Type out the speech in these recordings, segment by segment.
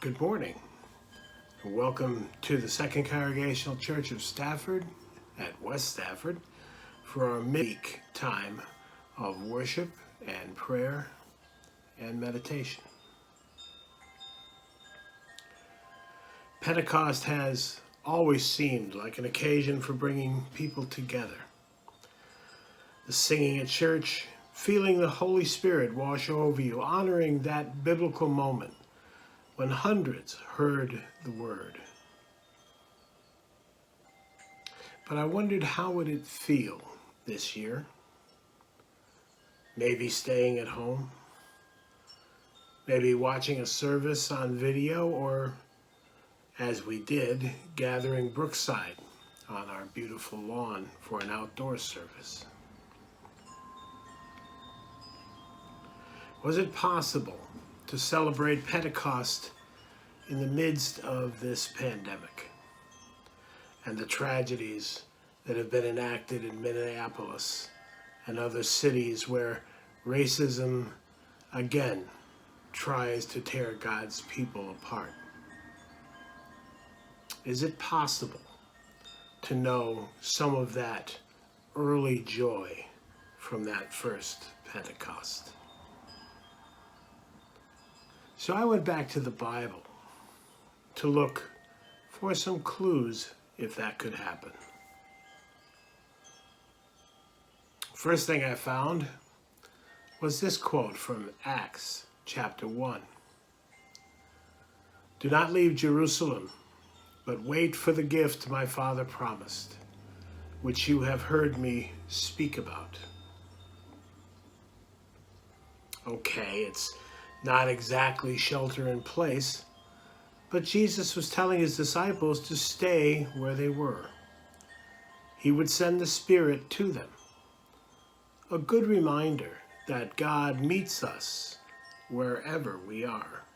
Good morning, and welcome to the Second Congregational Church of Stafford at West Stafford for our midweek time of worship and prayer and meditation. Pentecost has always seemed like an occasion for bringing people together. The singing at church, feeling the Holy Spirit wash over you, honoring that biblical moment when hundreds heard the word. But I wondered, how would it feel this year? Maybe staying at home, maybe watching a service on video, or as we did, gathering Brookside on our beautiful lawn for an outdoor service. Was it possible to celebrate Pentecost in the midst of this pandemic and the tragedies that have been enacted in Minneapolis and other cities where racism again tries to tear God's people apart? Is it possible to know some of that early joy from that first Pentecost? So I went back to the Bible to look for some clues if that could happen. First thing I found was this quote from Acts chapter 1. "Do not leave Jerusalem, but wait for the gift my Father promised, which you have heard me speak about." Okay, it's not exactly shelter in place, but Jesus was telling his disciples to stay where they were. He would send the Spirit to them. A good reminder that God meets us wherever we are.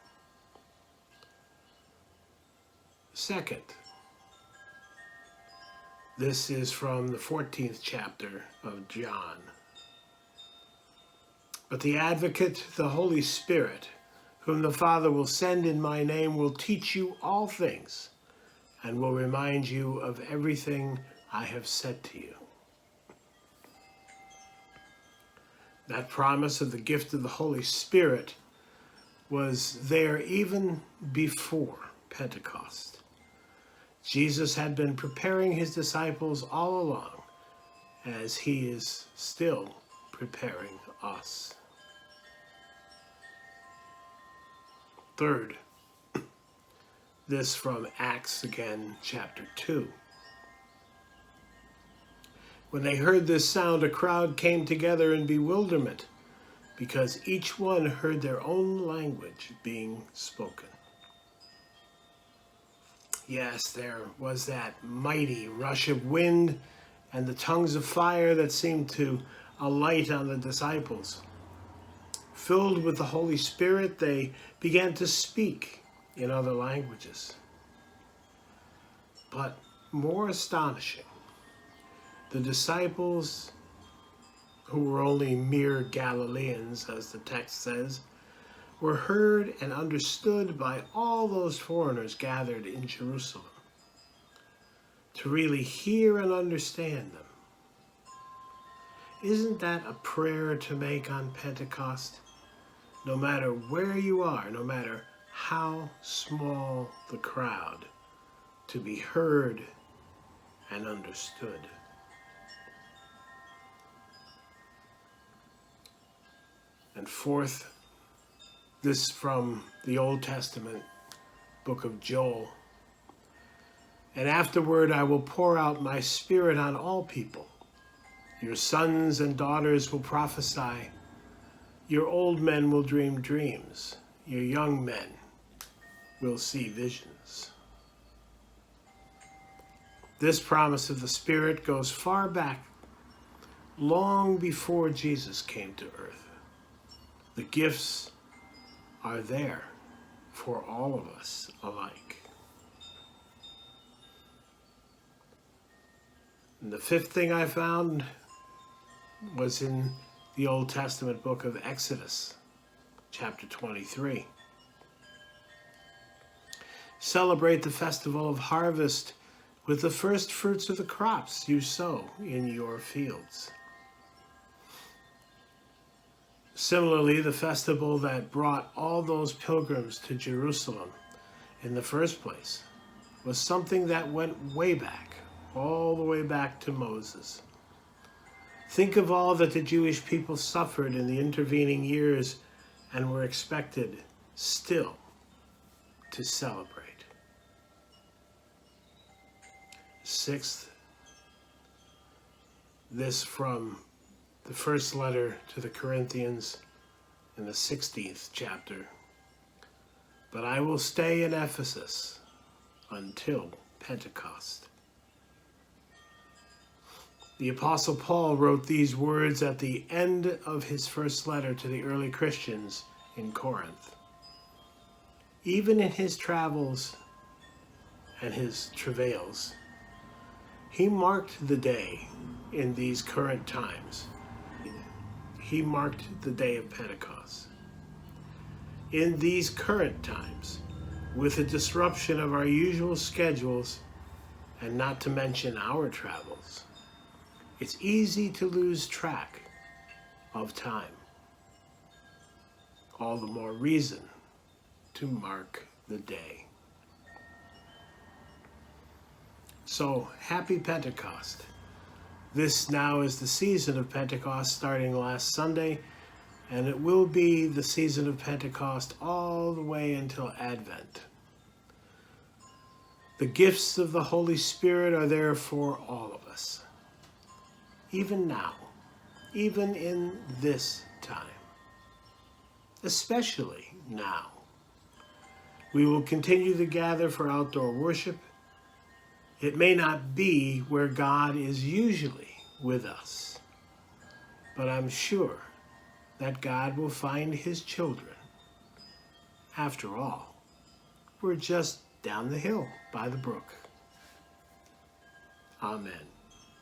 Second, this is from the 14th chapter of John. "But the Advocate, the Holy Spirit, whom the Father will send in my name, will teach you all things and will remind you of everything I have said to you." That promise of the gift of the Holy Spirit was there even before Pentecost. Jesus had been preparing his disciples all along, as he is still preparing us. Third, this from Acts again, chapter 2. "When they heard this sound, a crowd came together in bewilderment, because each one heard their own language being spoken." Yes, there was that mighty rush of wind and the tongues of fire that seemed to alight on the disciples. Filled with the Holy Spirit, they began to speak in other languages. But more astonishing, the disciples, who were only mere Galileans, as the text says, were heard and understood by all those foreigners gathered in Jerusalem. To really hear and understand them. Isn't that a prayer to make on Pentecost? No matter where you are, no matter how small the crowd, to be heard and understood. And fourth, this from the Old Testament book of Joel. "And afterward I will pour out my Spirit on all people. Your sons and daughters will prophesy. Your old men will dream dreams. Your young men will see visions." This promise of the Spirit goes far back, long before Jesus came to earth. The gifts are there for all of us alike. And the fifth thing I found was in the Old Testament book of Exodus, chapter 23. Celebrate the festival of harvest with the first fruits of the crops you sow in your fields. Similarly, the festival that brought all those pilgrims to Jerusalem in the first place was something that went way back, all the way back to Moses. Think of all that the Jewish people suffered in the intervening years and were expected still to celebrate. Sixth, this from the first letter to the Corinthians in the 16th chapter. But I will stay in Ephesus until Pentecost. The Apostle Paul wrote these words at the end of his first letter to the early Christians in Corinth. Even in his travels and his travails, he marked the day in these current times. He marked the day of Pentecost. In these current times, with the disruption of our usual schedules, and not to mention our travels, it's easy to lose track of time. All the more reason to mark the day. So, happy Pentecost. This now is the season of Pentecost starting last Sunday, and it will be the season of Pentecost all the way until Advent. The gifts of the Holy Spirit are there for all of us, even now, even in this time, especially now. We will continue to gather for outdoor worship. It may not be where God is usually with us, but I'm sure that God will find his children. After all, we're just down the hill by the brook. Amen.